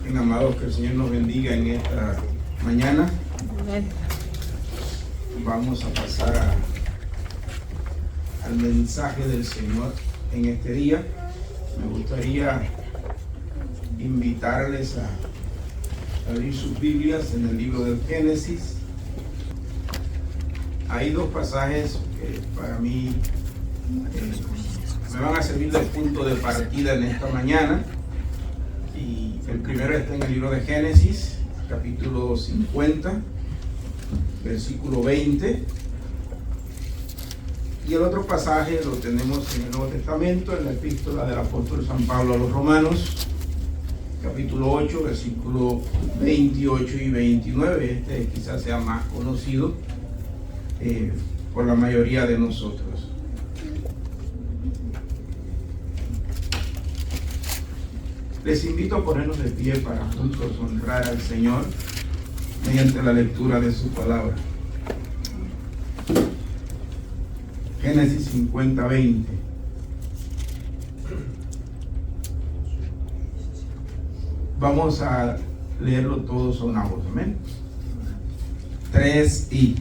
Bien, amados, que el Señor nos bendiga en esta mañana. Amén. Vamos a pasar al mensaje del Señor en este día. Me gustaría invitarles a abrir sus Biblias en el libro del Génesis. Hay dos pasajes que para mí me van a servir de punto de partida en esta mañana. Y el primero está en el libro de Génesis, capítulo 50, versículo 20. Y el otro pasaje lo tenemos en el Nuevo Testamento, en la epístola del apóstol San Pablo a los Romanos, capítulo 8, versículo 28 y 29. Este quizás sea más conocido por la mayoría de nosotros. Les invito a ponernos de pie para juntos honrar al Señor mediante la lectura de su palabra. Génesis 50, 20. Vamos a leerlo todos a una voz, amén. 3 y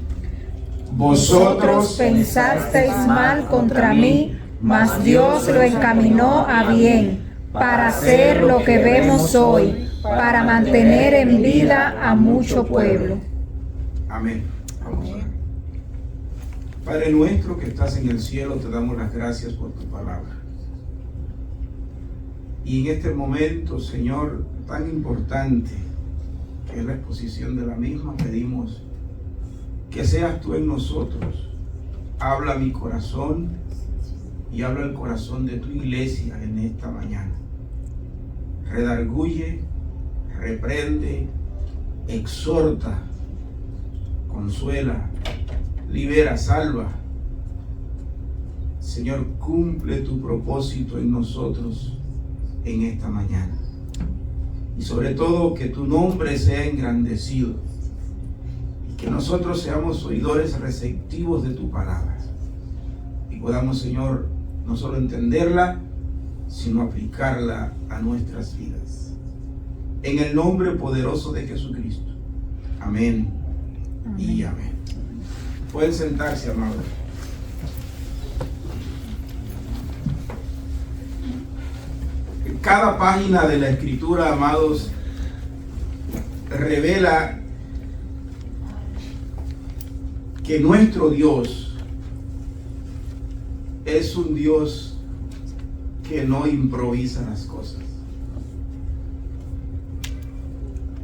Vosotros pensasteis mal contra mí, mas Dios lo encaminó a bien, para hacer lo que vemos hoy, para mantener en vida a mucho pueblo. Amén. Vamos a orar. Padre nuestro que estás en el cielo, te damos las gracias por tu palabra. Y en este momento, Señor, tan importante que es la exposición de la misma, pedimos que seas tú en nosotros. Habla mi corazón y habla el corazón de tu iglesia en esta mañana. Redarguye, reprende, exhorta, consuela, libera, salva. Señor, cumple tu propósito en nosotros en esta mañana. Y sobre todo que tu nombre sea engrandecido y que nosotros seamos oidores receptivos de tu palabra y podamos, Señor, no solo entenderla, sino aplicarla a nuestras vidas. En el nombre poderoso de Jesucristo. Amén, amén. Y amén. Pueden sentarse, amados. Cada página de la Escritura, amados, revela que nuestro Dios es un Dios que no improvisa las cosas.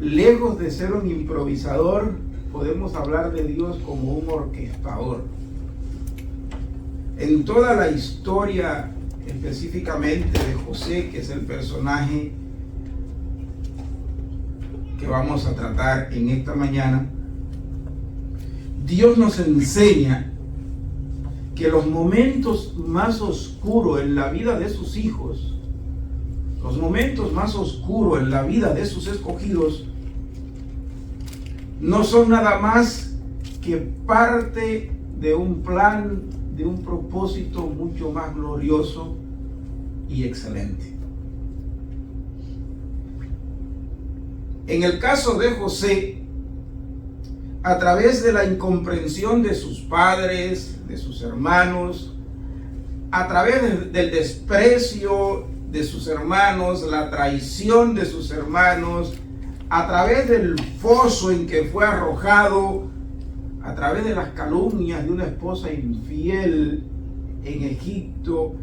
Lejos de ser un improvisador, podemos hablar de Dios como un orquestador. En toda la historia, específicamente de José, que es el personaje que vamos a tratar en esta mañana, Dios nos enseña que los momentos más oscuros en la vida de sus hijos, los momentos más oscuros en la vida de sus escogidos, no son nada más que parte de un plan, de un propósito mucho más glorioso y excelente. En el caso de José, a través de la incomprensión de sus padres, de sus hermanos, a través del desprecio de sus hermanos, la traición de sus hermanos, a través del foso en que fue arrojado, a través de las calumnias de una esposa infiel en Egipto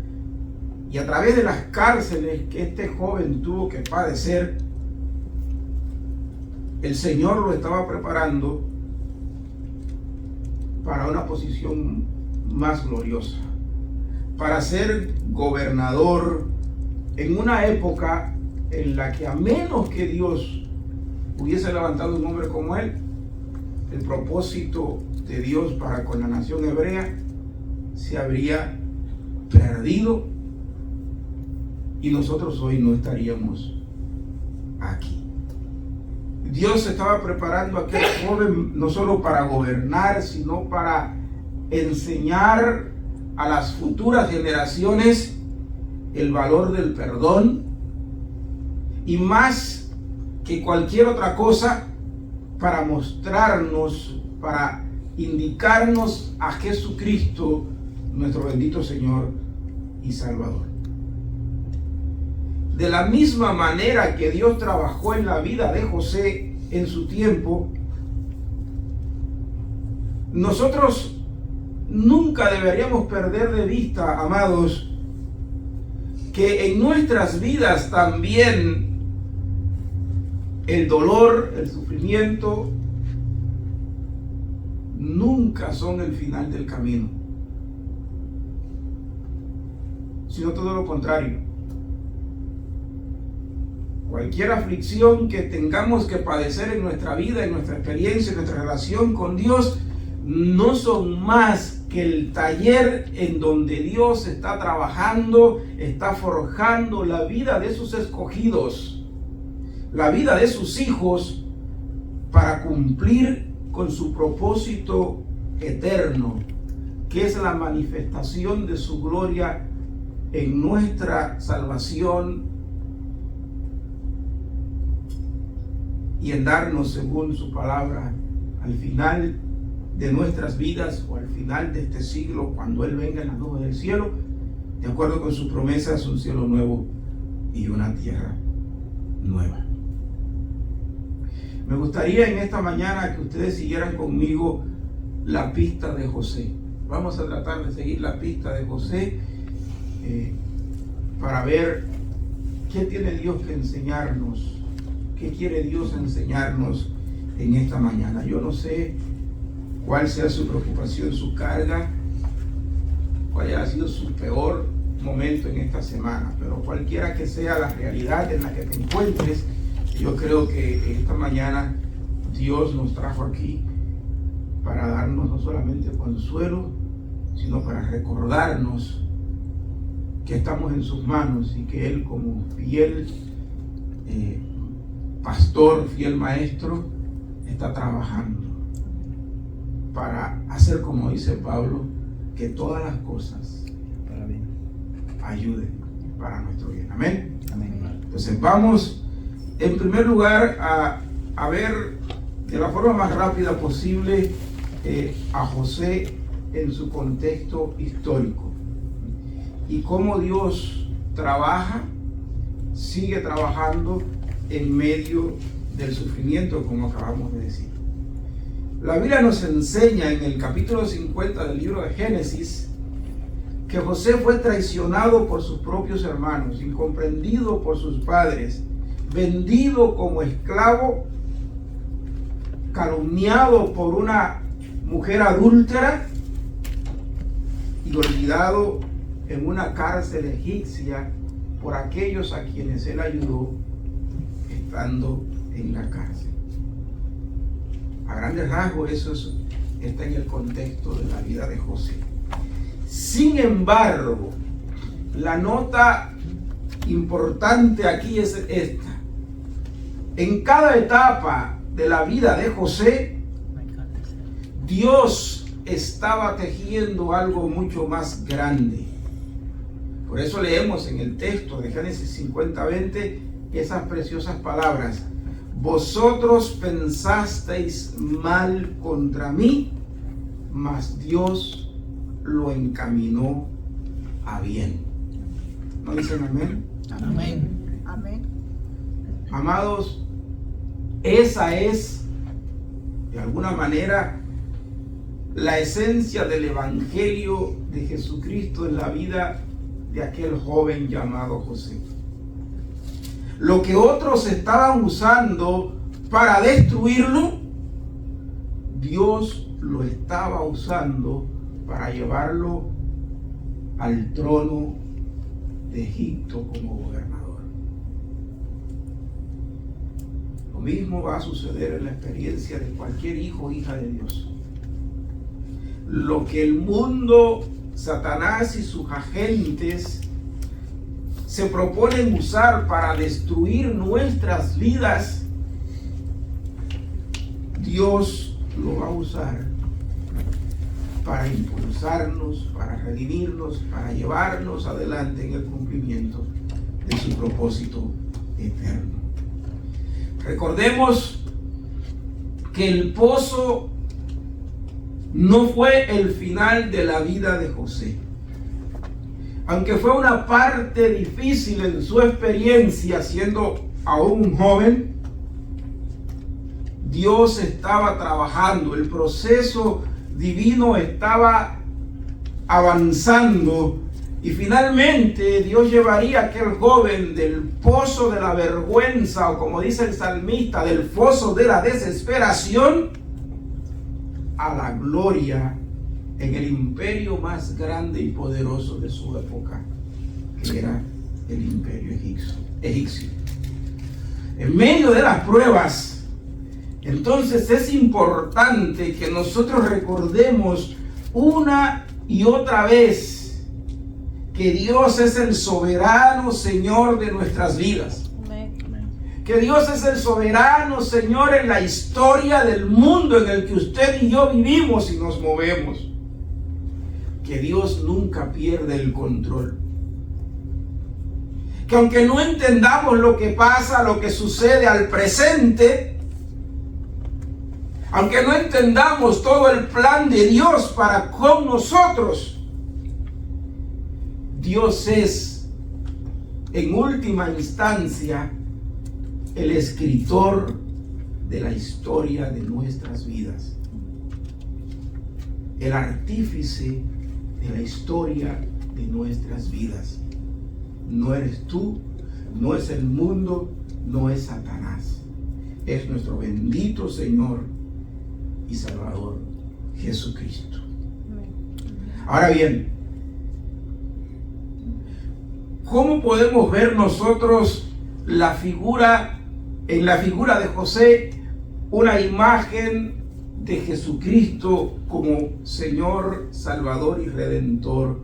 y a través de las cárceles que este joven tuvo que padecer, el Señor lo estaba preparando para una posición más gloriosa, para ser gobernador en una época en la que, a menos que Dios hubiese levantado un hombre como él, el propósito de Dios para con la nación hebrea se habría perdido y nosotros hoy no estaríamos aquí. Dios estaba preparando a aquel joven no solo para gobernar, sino para enseñar a las futuras generaciones el valor del perdón y más que cualquier otra cosa para mostrarnos, para indicarnos a Jesucristo, nuestro bendito Señor y Salvador. De la misma manera que Dios trabajó en la vida de José en su tiempo, nosotros nunca deberíamos perder de vista, amados, que en nuestras vidas también el dolor, el sufrimiento, nunca son el final del camino, sino todo lo contrario. Cualquier aflicción que tengamos que padecer en nuestra vida, en nuestra experiencia, en nuestra relación con Dios, no son más que el taller en donde Dios está trabajando, está forjando la vida de sus escogidos, la vida de sus hijos, para cumplir con su propósito eterno, que es la manifestación de su gloria en nuestra salvación y en darnos, según su palabra, al final de nuestras vidas o al final de este siglo, cuando Él venga en las nubes del cielo, de acuerdo con sus promesas, un cielo nuevo y una tierra nueva. Me gustaría en esta mañana que ustedes siguieran conmigo la pista de José. Vamos a tratar de seguir la pista de José para ver qué tiene Dios que enseñarnos, qué quiere Dios enseñarnos en esta mañana. Yo no sé cuál sea su preocupación, su carga, cuál haya sido su peor momento en esta semana, pero cualquiera que sea la realidad en la que te encuentres, yo creo que esta mañana Dios nos trajo aquí para darnos no solamente consuelo, sino para recordarnos que estamos en sus manos y que Él, como fiel pastor, fiel maestro, está trabajando para hacer, como dice Pablo, que todas las cosas ayuden para nuestro bien. Amén. Amén. Entonces vamos en primer lugar a ver de la forma más rápida posible a José en su contexto histórico y cómo Dios trabaja, sigue trabajando en medio del sufrimiento, como acabamos de decir. La Biblia nos enseña en el capítulo 50 del libro de Génesis que José fue traicionado por sus propios hermanos, incomprendido por sus padres, vendido como esclavo, calumniado por una mujer adúltera y olvidado en una cárcel egipcia por aquellos a quienes él ayudó estando en la cárcel. A grandes rasgos eso está en el contexto de la vida de José. Sin embargo, la nota importante aquí es esta. En cada etapa de la vida de José, Dios estaba tejiendo algo mucho más grande. Por eso leemos en el texto de Génesis 50:20 esas preciosas palabras: vosotros pensasteis mal contra mí, mas Dios lo encaminó a bien. ¿No dicen amén? Amén. Amén. Amados, esa es, de alguna manera, la esencia del Evangelio de Jesucristo en la vida de aquel joven llamado José. Lo que otros estaban usando para destruirlo, Dios lo estaba usando para llevarlo al trono de Egipto como gobernador. Lo mismo va a suceder en la experiencia de cualquier hijo o hija de Dios. Lo que el mundo, Satanás y sus agentes se proponen usar para destruir nuestras vidas, Dios lo va a usar para impulsarnos, para redimirnos, para llevarnos adelante en el cumplimiento de su propósito eterno. Recordemos que el pozo no fue el final de la vida de José. Aunque fue una parte difícil en su experiencia siendo aún un joven, Dios estaba trabajando, el proceso divino estaba avanzando y finalmente Dios llevaría a aquel joven del pozo de la vergüenza, o como dice el salmista, del foso de la desesperación, a la gloria en el imperio más grande y poderoso de su época, que era el imperio egipcio. En medio de las pruebas, entonces es importante que nosotros recordemos una y otra vez que Dios es el soberano Señor de nuestras vidas. Que Dios es el soberano Señor en la historia del mundo en el que usted y yo vivimos y nos movemos. Que Dios nunca pierde el control. Que aunque no entendamos lo que pasa, lo que sucede al presente, aunque no entendamos todo el plan de Dios para con nosotros, Dios es, en última instancia, el escritor de la historia de nuestras vidas. El artífice de la historia de nuestras vidas. No eres tú, no es el mundo, no es Satanás. Es nuestro bendito Señor y Salvador Jesucristo. Ahora bien, ¿cómo podemos ver nosotros en la figura de José una imagen de Jesucristo como Señor, Salvador y Redentor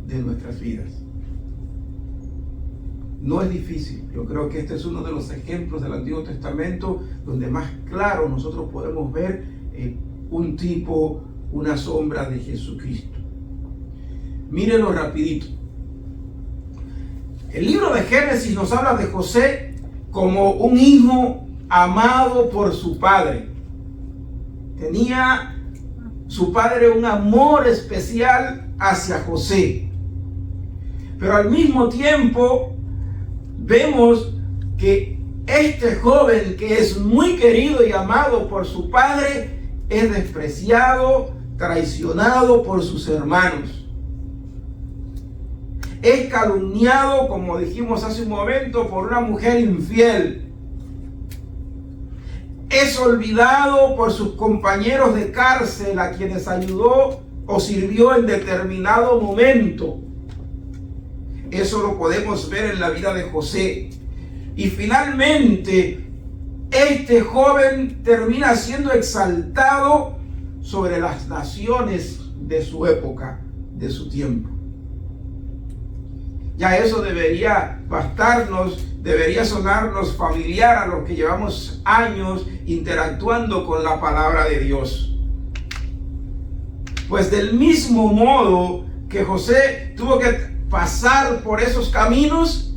de nuestras vidas? No es difícil. Yo creo que este es uno de los ejemplos del Antiguo Testamento donde más claro nosotros podemos ver un tipo, una sombra de Jesucristo. Mírenlo rapidito. El libro de Génesis nos habla de José como un hijo amado por su padre. Tenía su padre un amor especial hacia José. Pero al mismo tiempo vemos que este joven, que es muy querido y amado por su padre, es despreciado, traicionado por sus hermanos. Es calumniado, como dijimos hace un momento, por una mujer infiel. Es olvidado por sus compañeros de cárcel, a quienes ayudó o sirvió en determinado momento. Eso lo podemos ver en la vida de José. Y finalmente, este joven termina siendo exaltado sobre las naciones de su época, de su tiempo. Ya eso debería bastarnos, debería sonarnos familiar a los que llevamos años interactuando con la palabra de Dios. Pues del mismo modo que José tuvo que pasar por esos caminos,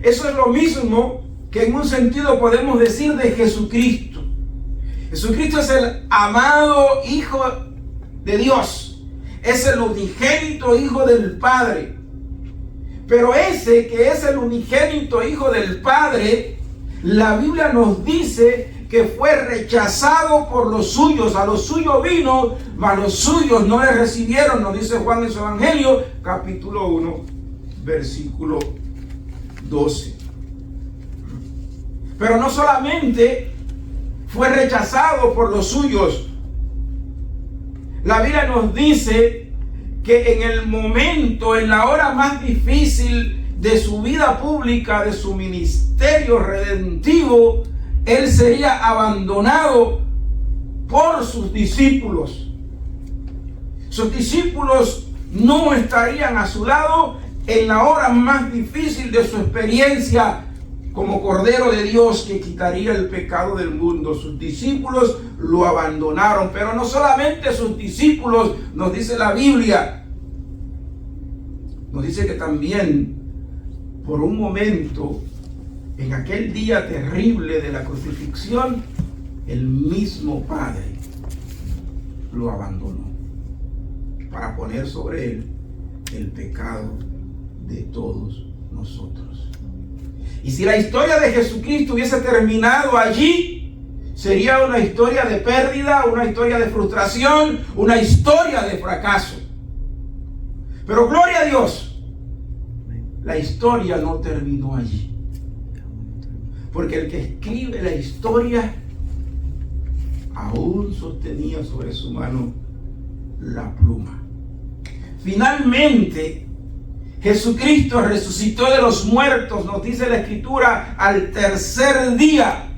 eso es lo mismo que en un sentido podemos decir de Jesucristo. Jesucristo es el amado Hijo de Dios, es el unigénito Hijo del Padre. Pero ese que es el unigénito Hijo del Padre, la Biblia nos dice que fue rechazado por los suyos. A los suyos vino, mas los suyos no le recibieron, nos dice Juan en su Evangelio, capítulo 1, versículo 12. Pero no solamente fue rechazado por los suyos. La Biblia nos dice que en el momento, en la hora más difícil de su vida pública, de su ministerio redentivo, él sería abandonado por sus discípulos. Sus discípulos no estarían a su lado en la hora más difícil de su experiencia como Cordero de Dios que quitaría el pecado del mundo. Sus discípulos lo abandonaron, pero no solamente sus discípulos, nos dice la Biblia, nos dice que también por un momento en aquel día terrible de la crucifixión, el mismo Padre lo abandonó para poner sobre él el pecado de todos nosotros. Y si la historia de Jesucristo hubiese terminado allí, sería una historia de pérdida, una historia de frustración, una historia de fracaso. Pero gloria a Dios, la historia no terminó allí. Porque el que escribe la historia aún sostenía sobre su mano la pluma. Finalmente, Jesucristo resucitó de los muertos, nos dice la Escritura, al tercer día.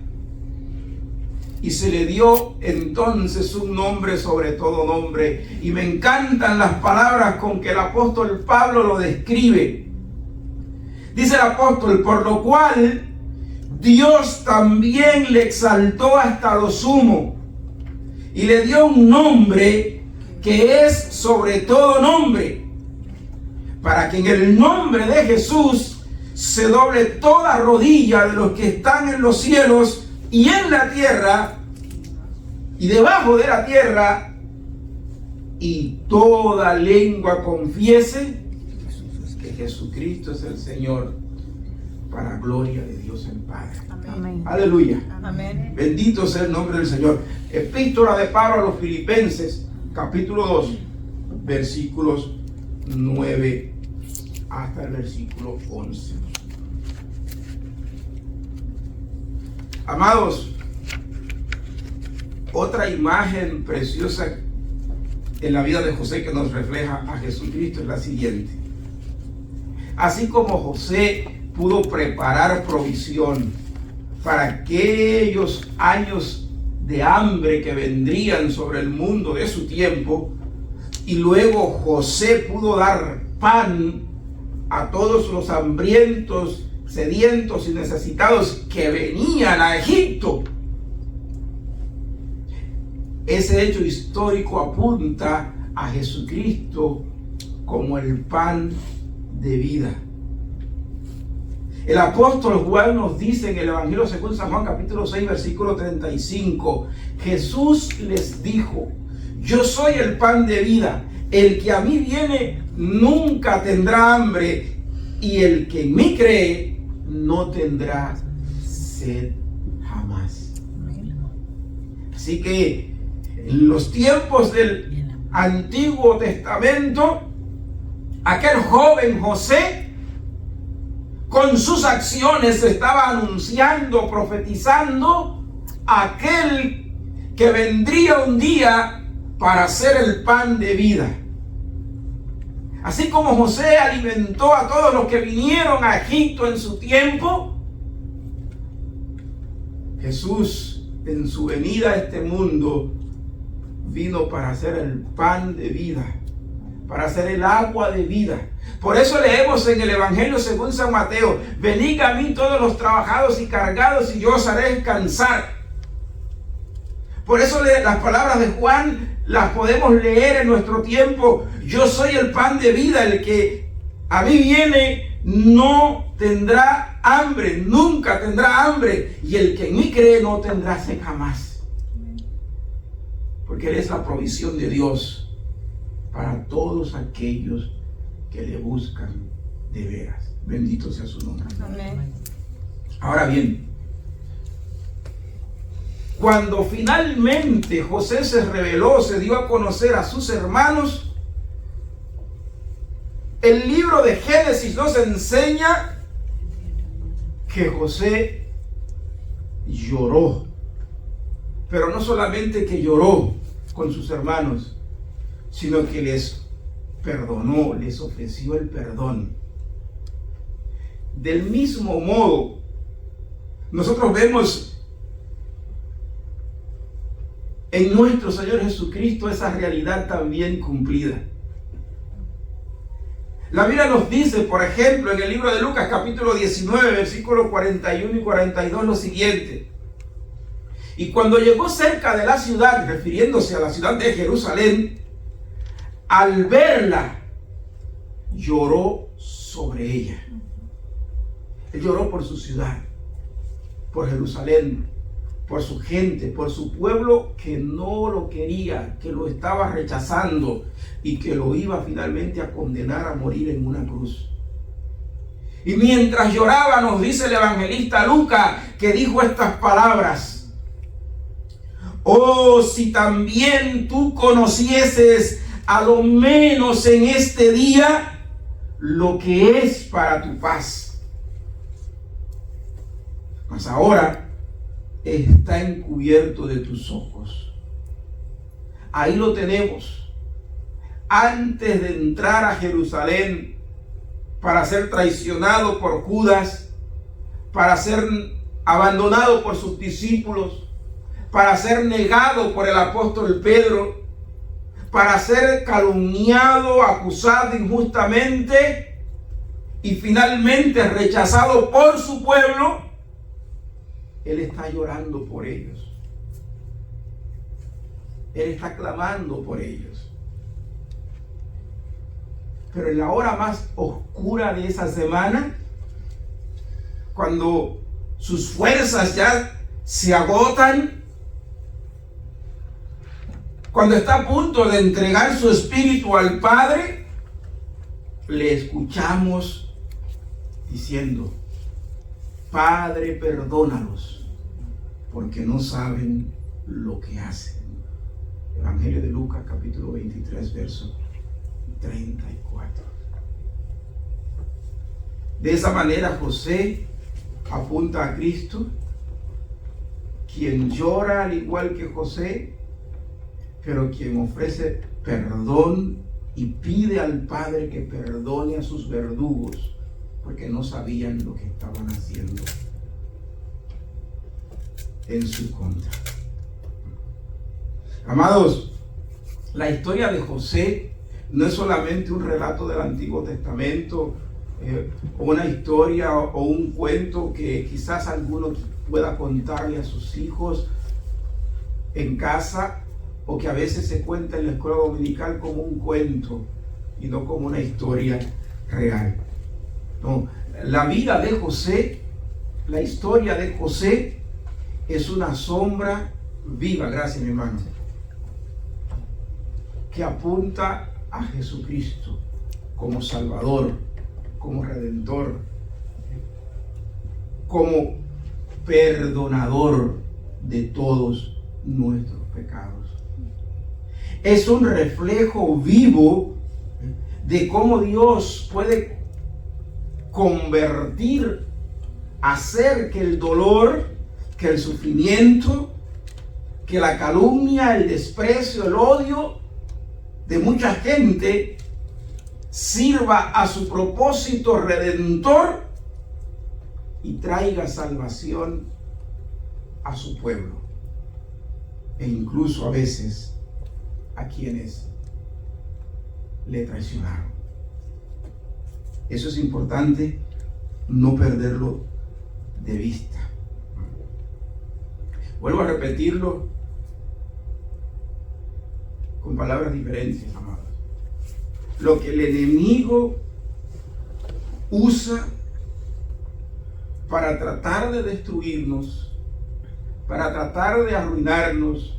Y se le dio entonces un nombre sobre todo nombre. Y me encantan las palabras con que el apóstol Pablo lo describe. Dice el apóstol: por lo cual Dios también le exaltó hasta lo sumo y le dio un nombre que es sobre todo nombre, para que en el nombre de Jesús se doble toda rodilla de los que están en los cielos y en la tierra y debajo de la tierra, y toda lengua confiese que Jesucristo es el Señor, para gloria de Dios el Padre. Amén. Aleluya. Amén. Bendito sea el nombre del Señor. Epístola de Pablo a los Filipenses, capítulo 2, versículos 9 hasta el versículo 11. Amados, otra imagen preciosa en la vida de José que nos refleja a Jesucristo es la siguiente. Así como José pudo preparar provisión para aquellos años de hambre que vendrían sobre el mundo de su tiempo, y luego José pudo dar pan a todos los hambrientos, sedientos y necesitados que venían a Egipto. Ese hecho histórico apunta a Jesucristo como el pan de vida. El apóstol Juan nos dice en el Evangelio según San Juan capítulo 6 versículo 35, Jesús les dijo: yo soy el pan de vida, el que a mí viene nunca tendrá hambre, y el que en mí cree no tendrá sed jamás. Así que en los tiempos del Antiguo Testamento, aquel joven José con sus acciones estaba anunciando, profetizando aquel que vendría un día para ser el pan de vida. Así como José alimentó a todos los que vinieron a Egipto en su tiempo, Jesús en su venida a este mundo vino para ser el pan de vida, para ser el agua de vida. Por eso leemos en el Evangelio según San Mateo: venid a mí todos los trabajados y cargados, y yo os haré descansar. Por eso las palabras de Juan las podemos leer en nuestro tiempo: yo soy el pan de vida, el que a mí viene no tendrá hambre, nunca tendrá hambre, y el que en mí cree no tendrá sed jamás. Porque Él es la provisión de Dios para todos aquellos que le buscan de veras. Bendito sea su nombre. Amén. Ahora bien, cuando finalmente José se reveló, se dio a conocer a sus hermanos, el libro de Génesis nos enseña que José lloró. Pero no solamente que lloró con sus hermanos, sino que les perdonó, les ofreció el perdón. Del mismo modo, nosotros vemos en nuestro Señor Jesucristo esa realidad también cumplida. La Biblia nos dice, por ejemplo, en el libro de Lucas capítulo 19, versículos 41 y 42 lo siguiente: y cuando llegó cerca de la ciudad, refiriéndose a la ciudad de Jerusalén, al verla, lloró sobre ella. Él lloró por su ciudad, por Jerusalén, por su gente, por su pueblo que no lo quería, que lo estaba rechazando y que lo iba finalmente a condenar a morir en una cruz. Y mientras lloraba, nos dice el evangelista Lucas, que dijo estas palabras: oh, si también tú conocieses a lo menos en este día lo que es para tu paz. Mas ahora está encubierto de tus ojos. Ahí lo tenemos. Antes de entrar a Jerusalén para ser traicionado por Judas, para ser abandonado por sus discípulos, para ser negado por el apóstol Pedro, para ser calumniado, acusado injustamente y finalmente rechazado por su pueblo, Él está llorando por ellos. Él está clamando por ellos. Pero en la hora más oscura de esa semana, cuando sus fuerzas ya se agotan, cuando está a punto de entregar su espíritu al Padre, le escuchamos diciendo: Padre, perdónalos, porque no saben lo que hacen. Evangelio de Lucas, capítulo 23, verso 34. De esa manera José apunta a Cristo, quien llora al igual que José, pero quien ofrece perdón y pide al Padre que perdone a sus verdugos, porque no sabían lo que estaban haciendo en su contra. Amados, la historia de José no es solamente un relato del Antiguo Testamento, o una historia o un cuento que quizás alguno pueda contarle a sus hijos en casa, o que a veces se cuenta en la escuela dominical como un cuento y no como una historia real. No, la vida de José, la historia de José es una sombra viva, gracias mi hermano, que apunta a Jesucristo como Salvador, como Redentor, como perdonador de todos nuestros pecados. Es un reflejo vivo de cómo Dios puede convertir, hacer que el dolor, que el sufrimiento, que la calumnia, el desprecio, el odio de mucha gente sirva a su propósito redentor y traiga salvación a su pueblo, e incluso a veces a quienes le traicionaron. Eso es importante no perderlo de vista. Vuelvo a repetirlo con palabras diferentes, amados. Lo que el enemigo usa para tratar de destruirnos, para tratar de arruinarnos,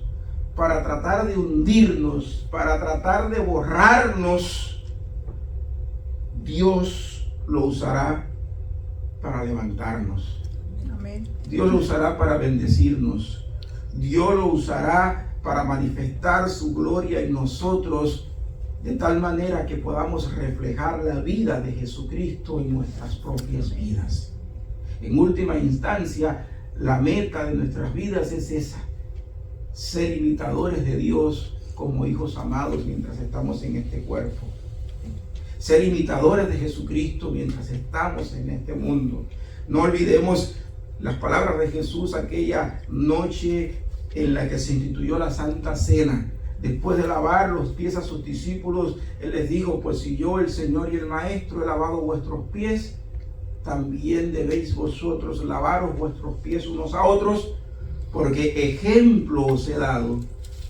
para tratar de hundirnos, para tratar de borrarnos, Dios lo usará para levantarnos. Amén. Dios lo usará para bendecirnos. Dios lo usará para manifestar su gloria en nosotros, de tal manera que podamos reflejar la vida de Jesucristo en nuestras propias vidas. En última instancia, la meta de nuestras vidas es esa: ser imitadores de Dios como hijos amados mientras estamos en este cuerpo. Ser imitadores de Jesucristo mientras estamos en este mundo. No olvidemos las palabras de Jesús aquella noche en la que se instituyó la Santa Cena. Después de lavar los pies a sus discípulos, Él les dijo: pues si yo, el Señor y el Maestro, he lavado vuestros pies, también debéis vosotros lavaros vuestros pies unos a otros, porque ejemplo os he dado,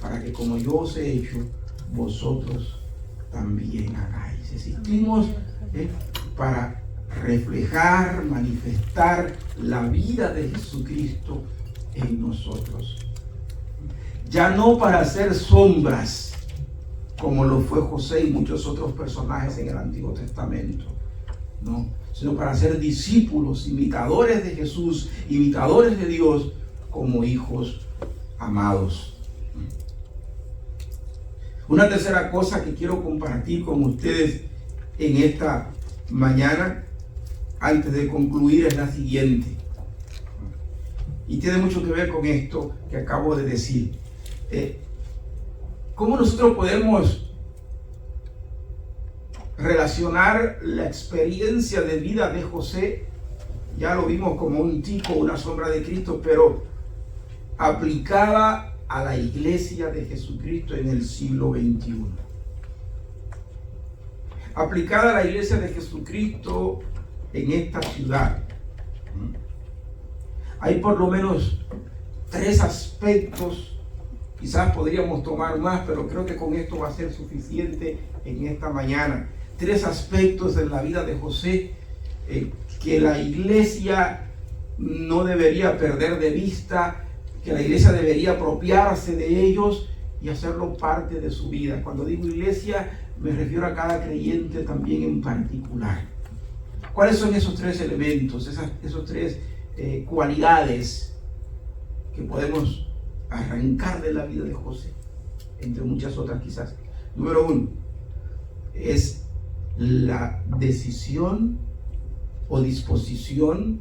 para que como yo os he hecho, vosotros también hagáis. Existimos para reflejar, manifestar la vida de Jesucristo en nosotros. Ya no para ser sombras, como lo fue José y muchos otros personajes en el Antiguo Testamento, no, sino para ser discípulos, imitadores de Jesús, imitadores de Dios, como hijos amados. Una tercera cosa que quiero compartir con ustedes en esta mañana, antes de concluir, es la siguiente. Y tiene mucho que ver con esto que acabo de decir. ¿Cómo nosotros podemos relacionar la experiencia de vida de José? Ya lo vimos como un tipo, una sombra de Cristo, pero aplicada a la iglesia de Jesucristo en el siglo XXI. Aplicada a la iglesia de Jesucristo en esta ciudad. Hay por lo menos 3 aspectos, quizás podríamos tomar más, pero creo que con esto va a ser suficiente en esta mañana. 3 aspectos en la vida de José que la iglesia no debería perder de vista, que la iglesia debería apropiarse de ellos y hacerlo parte de su vida. Cuando digo iglesia, me refiero a cada creyente también en particular. ¿Cuáles son esos 3 elementos, esos 3 cualidades que podemos arrancar de la vida de José, entre muchas otras quizás? Número 1 es la decisión o disposición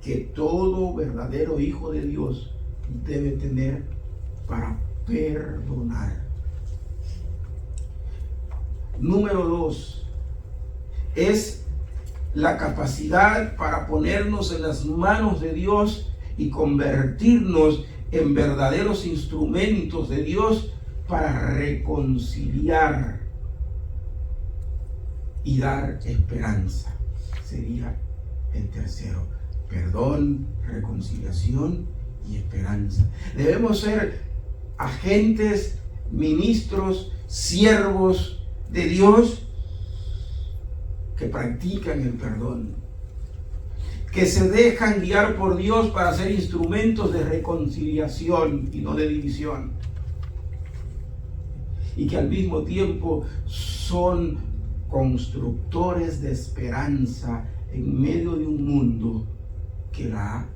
que todo verdadero hijo de Dios debe tener para perdonar. Número 2 es la capacidad para ponernos en las manos de Dios y convertirnos en verdaderos instrumentos de Dios para reconciliar y dar esperanza. Sería el tercero: perdón, reconciliación y esperanza. Debemos ser agentes, ministros, siervos de Dios que practican el perdón, que se dejan guiar por Dios para ser instrumentos de reconciliación y no de división, y que al mismo tiempo son constructores de esperanza en medio de un mundo que la ha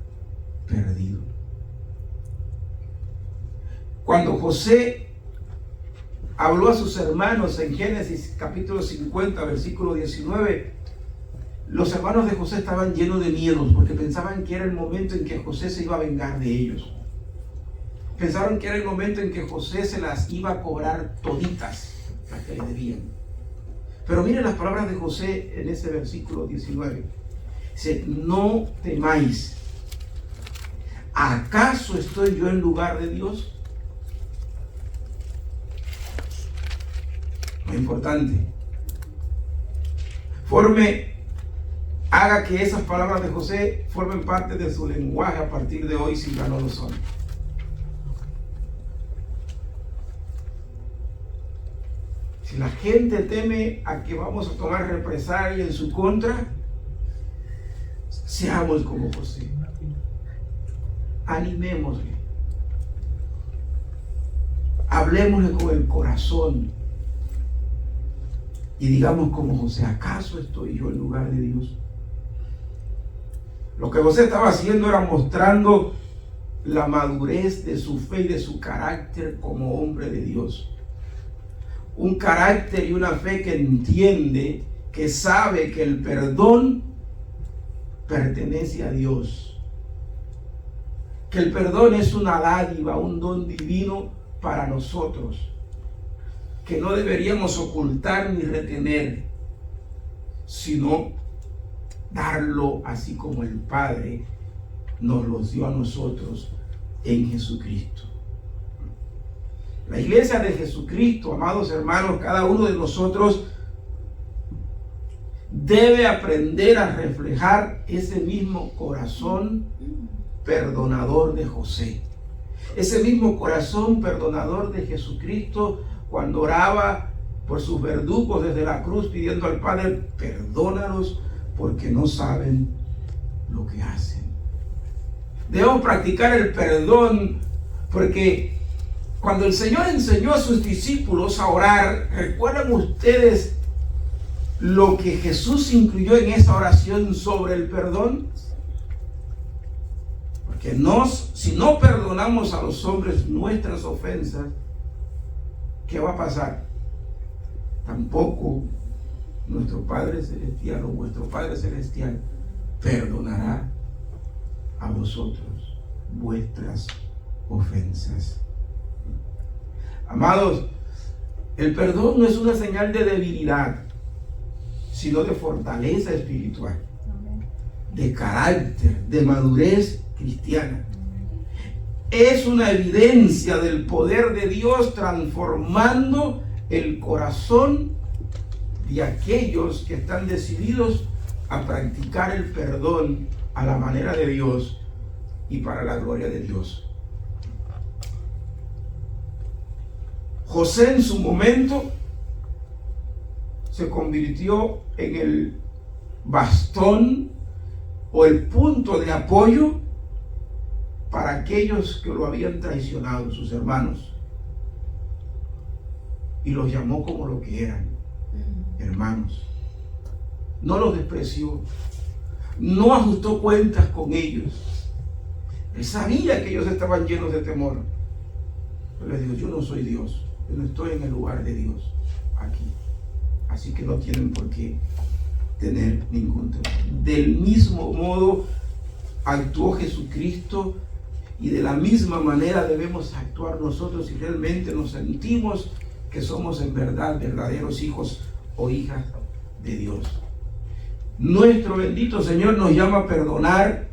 perdido. Cuando José habló a sus hermanos en Génesis capítulo 50, versículo 19, los hermanos de José estaban llenos de miedos porque pensaban que era el momento en que José se iba a vengar de ellos. Pensaron que era el momento en que José se las iba a cobrar toditas, las que le debían. Pero miren las palabras de José en ese versículo 19. Dice: no temáis, ¿acaso estoy yo en lugar de Dios? Muy importante. Haga que esas palabras de José formen parte de su lenguaje a partir de hoy, si ya no lo son. Si la gente teme a que vamos a tomar represalia en su contra, seamos como José. Animémosle. Hablemosle con el corazón. Y digamos como José: ¿acaso estoy yo en lugar de Dios? Lo que José estaba haciendo era mostrando la madurez de su fe y de su carácter como hombre de Dios. Un carácter y una fe que entiende, que sabe que el perdón pertenece a Dios. Que el perdón es una dádiva, un don divino para nosotros, que no deberíamos ocultar ni retener, sino darlo así como el Padre nos lo dio a nosotros en Jesucristo. La iglesia de Jesucristo, amados hermanos, cada uno de nosotros debe aprender a reflejar ese mismo corazón perdonador de José, ese mismo corazón perdonador de Jesucristo cuando oraba por sus verdugos desde la cruz, pidiendo al Padre: perdónalos porque no saben lo que hacen. Debemos practicar el perdón, porque cuando el Señor enseñó a sus discípulos a orar, ¿recuerdan ustedes lo que Jesús incluyó en esa oración sobre el perdón? Porque si no perdonamos a los hombres nuestras ofensas, ¿qué va a pasar? Tampoco nuestro Padre Celestial o vuestro Padre Celestial perdonará a vosotros vuestras ofensas. Amados, el perdón no es una señal de debilidad, sino de fortaleza espiritual, de carácter, de madurez cristiana. Es una evidencia del poder de Dios transformando el corazón de aquellos que están decididos a practicar el perdón a la manera de Dios y para la gloria de Dios. José en su momento se convirtió en el bastón o el punto de apoyo para aquellos que lo habían traicionado, sus hermanos, y los llamó como lo que eran, hermanos. No los despreció, no ajustó cuentas con ellos. Él sabía que ellos estaban llenos de temor, pero les dijo: yo no soy Dios, yo no estoy en el lugar de Dios aquí, así que no tienen por qué tener ningún temor. Del mismo modo actuó Jesucristo, y de la misma manera debemos actuar nosotros si realmente nos sentimos que somos en verdad verdaderos hijos o hijas de Dios. Nuestro bendito Señor nos llama a perdonar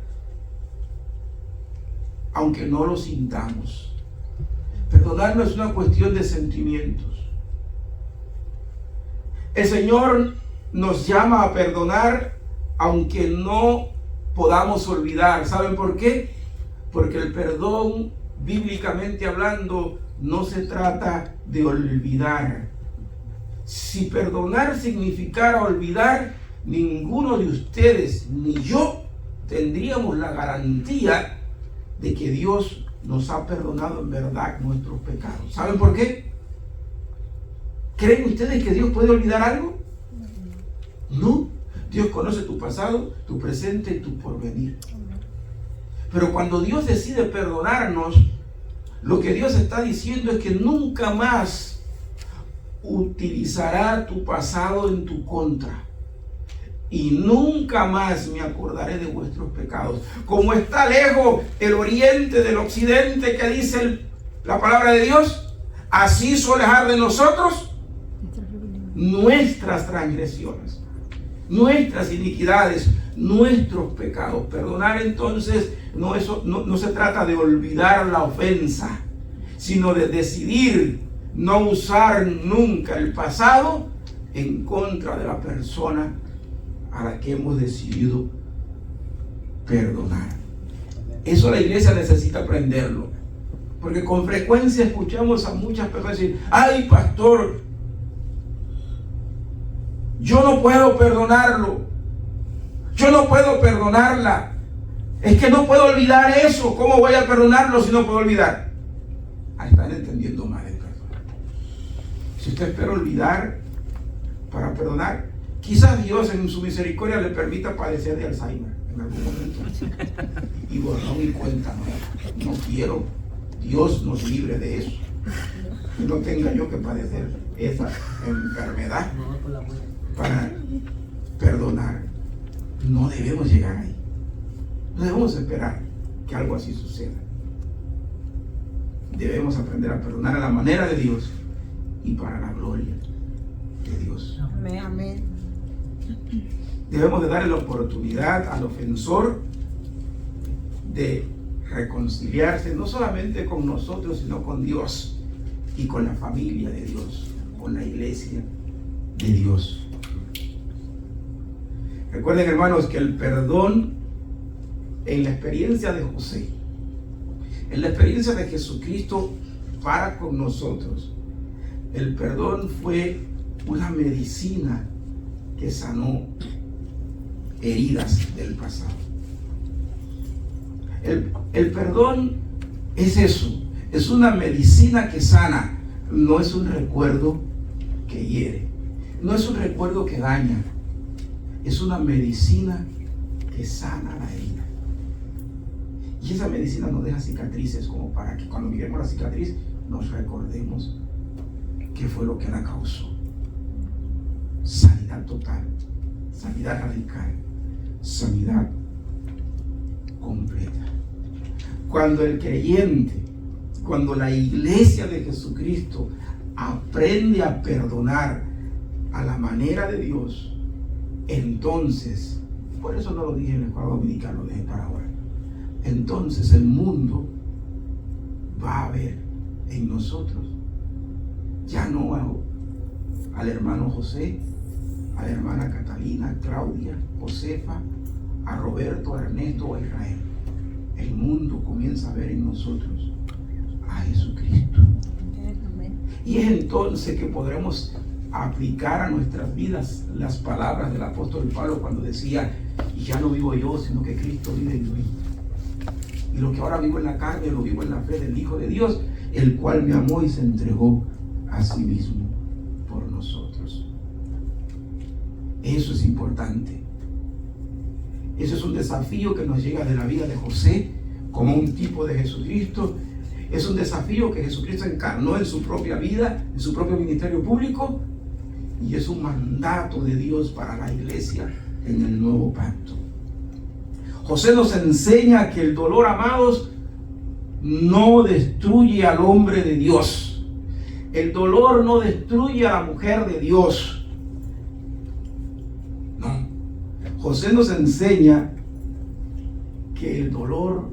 aunque no lo sintamos. Perdonar no es una cuestión de sentimientos. El Señor nos llama a perdonar aunque no podamos olvidar. ¿Saben por qué? Porque el perdón, bíblicamente hablando, no se trata de olvidar. Si perdonar significara olvidar, ninguno de ustedes ni yo tendríamos la garantía de que Dios nos ha perdonado en verdad nuestros pecados. ¿Saben por qué? ¿Creen ustedes que Dios puede olvidar algo? No. Dios conoce tu pasado, tu presente y tu porvenir. Pero cuando Dios decide perdonarnos, lo que Dios está diciendo es que nunca más utilizará tu pasado en tu contra. Y nunca más me acordaré de vuestros pecados. Como está lejos el oriente del occidente, que dice la palabra de Dios, así suele alejar de nosotros nuestras transgresiones, nuestras iniquidades, nuestros pecados. Perdonar entonces no se trata de olvidar la ofensa, sino de decidir no usar nunca el pasado en contra de la persona a la que hemos decidido perdonar. Eso la iglesia necesita aprenderlo, porque con frecuencia escuchamos a muchas personas decir: ay, pastor, yo no puedo perdonarlo, yo no puedo perdonarla, es que no puedo olvidar eso. ¿Cómo voy a perdonarlo si no puedo olvidar? Ahí están entendiendo mal el perdón. Si usted espera olvidar para perdonar, quizás Dios en su misericordia le permita padecer de Alzheimer en algún momento y borrón y cuenta nueva. No quiero, Dios nos libre de eso, que no tenga yo que padecer esa enfermedad para perdonar. No debemos llegar ahí, no debemos esperar que algo así suceda. Debemos aprender a perdonar a la manera de Dios y para la gloria de Dios. Amén. Amén. Debemos de darle la oportunidad al ofensor de reconciliarse, no solamente con nosotros, sino con Dios y con la familia de Dios, con la iglesia de Dios. Recuerden, hermanos, que el perdón, en la experiencia de José, en la experiencia de Jesucristo para con nosotros, el perdón fue una medicina que sanó heridas del pasado. El perdón es eso, es una medicina que sana, no es un recuerdo que hiere, no es un recuerdo que daña, es una medicina que sana la herida. Y esa medicina nos deja cicatrices como para que cuando miremos la cicatriz nos recordemos qué fue lo que la causó. Sanidad total, sanidad radical, sanidad completa. Cuando el creyente, cuando la iglesia de Jesucristo aprende a perdonar a la manera de Dios, entonces, por eso no lo dije en la escuela dominical, lo dejé para ahora, entonces el mundo va a ver en nosotros ya no al hermano José, a la hermana Catalina, a Claudia, Josefa, a Roberto, a Ernesto o a Israel. El mundo comienza a ver en nosotros a Jesucristo. Y es entonces que podremos aplicar a nuestras vidas las palabras del apóstol Pablo cuando decía: y ya no vivo yo, sino que Cristo vive en mí. Y lo que ahora vivo en la carne, lo vivo en la fe del Hijo de Dios, el cual me amó y se entregó a sí mismo por nosotros. Eso es importante. Eso es un desafío que nos llega de la vida de José como un tipo de Jesucristo. Es un desafío que Jesucristo encarnó en su propia vida, en su propio ministerio público, y es un mandato de Dios para la iglesia en el nuevo pacto. José nos enseña que el dolor, amados, no destruye al hombre de Dios. El dolor no destruye a la mujer de Dios. No. José nos enseña que el dolor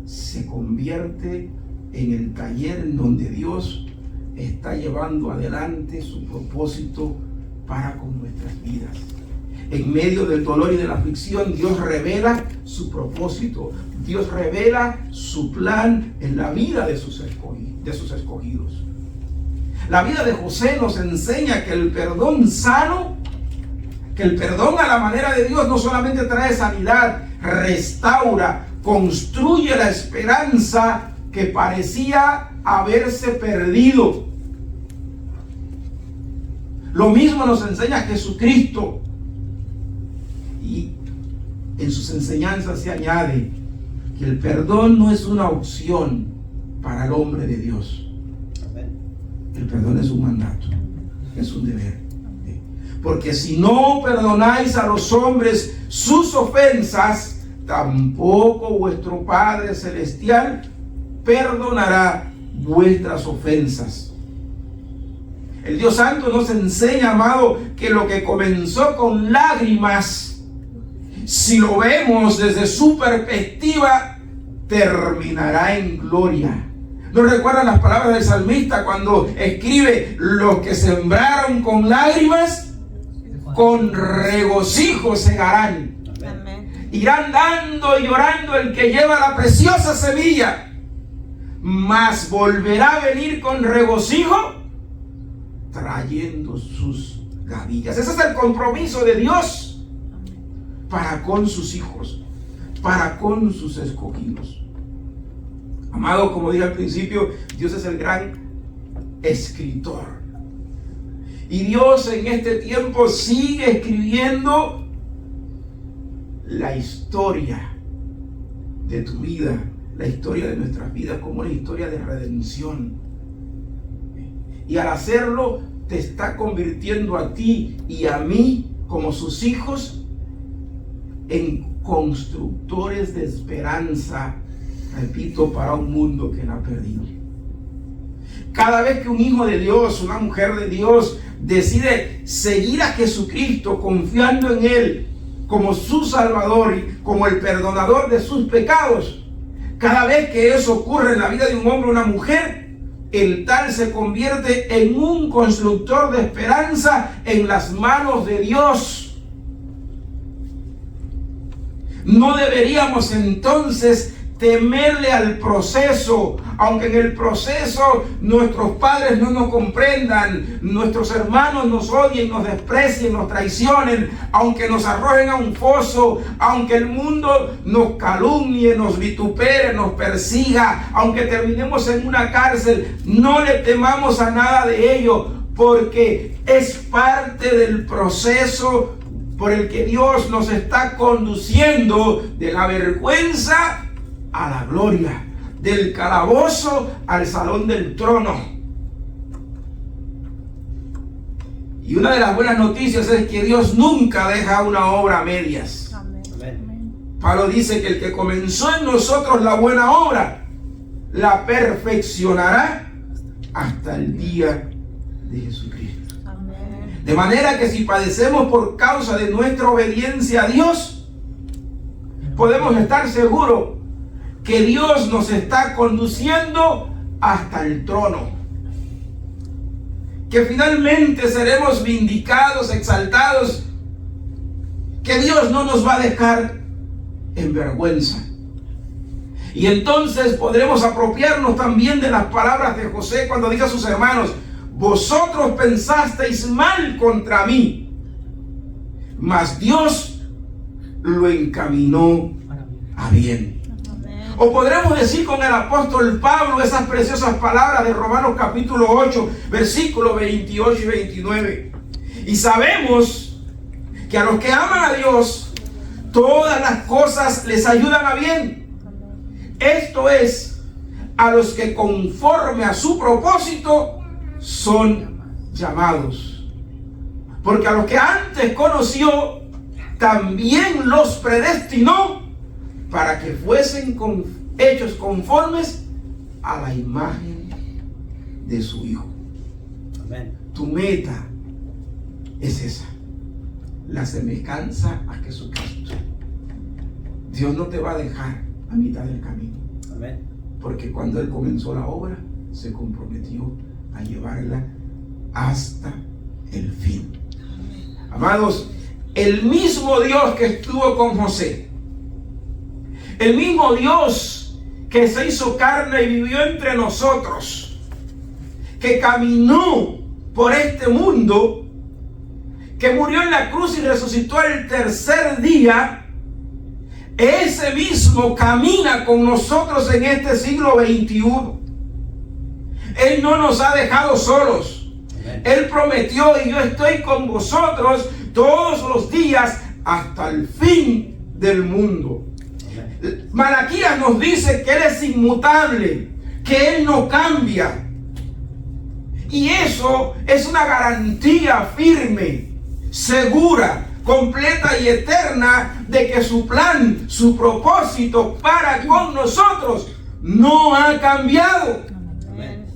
se convierte en el taller en donde Dios está llevando adelante su propósito para con nuestras vidas. En medio del dolor y de la aflicción, Dios revela su propósito. Dios revela su plan en la vida de sus escogidos. La vida de José nos enseña que el perdón sano, que el perdón a la manera de Dios no solamente trae sanidad, restaura, construye la esperanza que parecía haberse perdido. Lo mismo nos enseña Jesucristo, y en sus enseñanzas se añade que el perdón no es una opción para el hombre de Dios. El perdón es un mandato, es un deber. Porque si no perdonáis a los hombres sus ofensas, tampoco vuestro Padre Celestial perdonará vuestras ofensas. El Dios Santo nos enseña, amado, que lo que comenzó con lágrimas, si lo vemos desde su perspectiva, terminará en gloria. ¿No recuerdan las palabras del salmista cuando escribe: los que sembraron con lágrimas, con regocijo segarán? Amén. Irán dando y llorando el que lleva la preciosa semilla, mas volverá a venir con regocijo trayendo sus gavillas. Ese es el compromiso de Dios para con sus hijos, para con sus escogidos. Amado, como dije al principio, Dios es el gran escritor. Y Dios en este tiempo sigue escribiendo la historia de tu vida, la historia de nuestras vidas, como una historia de redención. Y al hacerlo, te está convirtiendo a ti y a mí, como sus hijos, en constructores de esperanza, repito, para un mundo que la ha perdido. Cada vez que un hijo de Dios, una mujer de Dios, decide seguir a Jesucristo confiando en Él como su Salvador y como el perdonador de sus pecados, cada vez que eso ocurre en la vida de un hombre o una mujer, el tal se convierte en un constructor de esperanza en las manos de Dios. No deberíamos entonces temerle al proceso, aunque en el proceso nuestros padres no nos comprendan, nuestros hermanos nos odien, nos desprecien, nos traicionen, aunque nos arrojen a un foso, aunque el mundo nos calumnie, nos vitupere, nos persiga, aunque terminemos en una cárcel, no le temamos a nada de ello, porque es parte del proceso por el que Dios nos está conduciendo de la vergüenza a la gloria, del calabozo al salón del trono. Y una de las buenas noticias es que Dios nunca deja una obra a medias. Amén. Pablo dice que el que comenzó en nosotros la buena obra, la perfeccionará hasta el día de Jesucristo. Amén. De manera que si padecemos por causa de nuestra obediencia a Dios, podemos estar seguros que Dios nos está conduciendo hasta el trono, que finalmente seremos vindicados, exaltados, que Dios no nos va a dejar en vergüenza. Y entonces podremos apropiarnos también de las palabras de José cuando dice a sus hermanos: vosotros pensasteis mal contra mí, mas Dios lo encaminó a bien. O podremos decir con el apóstol Pablo esas preciosas palabras de Romanos capítulo 8, versículos 28 y 29. Y sabemos que a los que aman a Dios, todas las cosas les ayudan a bien. Esto es, a los que conforme a su propósito son llamados. Porque a los que antes conoció, también los predestinó para que fuesen hechos conformes a la imagen de su Hijo. Amén. Tu meta es esa, la semejanza a Jesucristo. Dios no te va a dejar a mitad del camino. Amén. Porque cuando Él comenzó la obra, se comprometió a llevarla hasta el fin. Amados, el mismo Dios que estuvo con José, el mismo Dios que se hizo carne y vivió entre nosotros, que caminó por este mundo, que murió en la cruz y resucitó el tercer día, ese mismo camina con nosotros en este siglo XXI. Él no nos ha dejado solos. Él prometió: y yo estoy con vosotros todos los días hasta el fin del mundo. Malaquías nos dice que Él es inmutable, que Él no cambia. Y eso es una garantía firme, segura, completa y eterna de que su plan, su propósito para con nosotros no ha cambiado. Amén.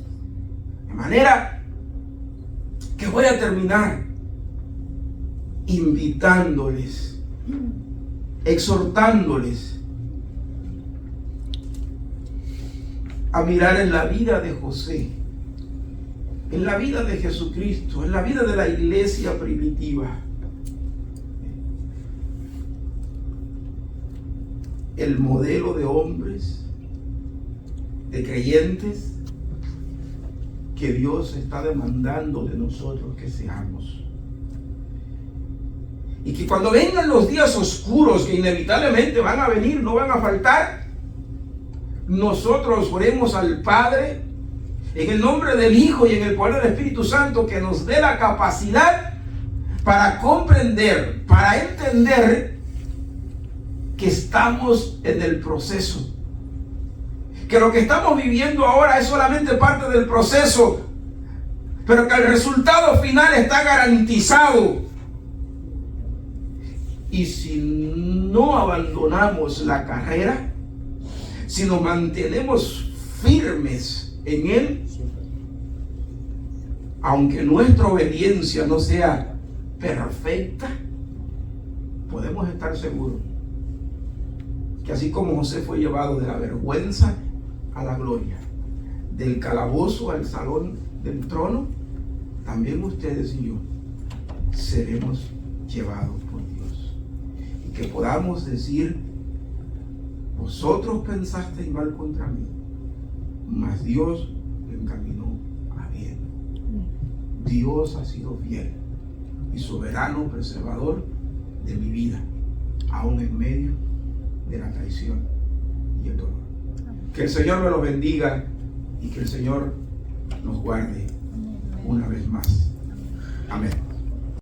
De manera que voy a terminar invitándoles, exhortándoles a mirar en la vida de José, en la vida de Jesucristo, en la vida de la iglesia primitiva, el modelo de hombres, de creyentes que Dios está demandando de nosotros que seamos. Y que cuando vengan los días oscuros, que inevitablemente van a venir, no van a faltar, nosotros oremos al Padre en el nombre del Hijo y en el poder del Espíritu Santo, que nos dé la capacidad para comprender, para entender que estamos en el proceso, que lo que estamos viviendo ahora es solamente parte del proceso, pero que el resultado final está garantizado. Y si no abandonamos la carrera, si nos mantenemos firmes en Él, aunque nuestra obediencia no sea perfecta, podemos estar seguros que así como José fue llevado de la vergüenza a la gloria, del calabozo al salón del trono, también ustedes y yo seremos llevados por Dios. Y que podamos decir: Vosotros pensasteis mal contra mí, mas Dios lo encaminó a bien. Dios ha sido fiel y soberano preservador de mi vida, aún en medio de la traición y el dolor. Que el Señor me los bendiga y que el Señor nos guarde una vez más. Amén.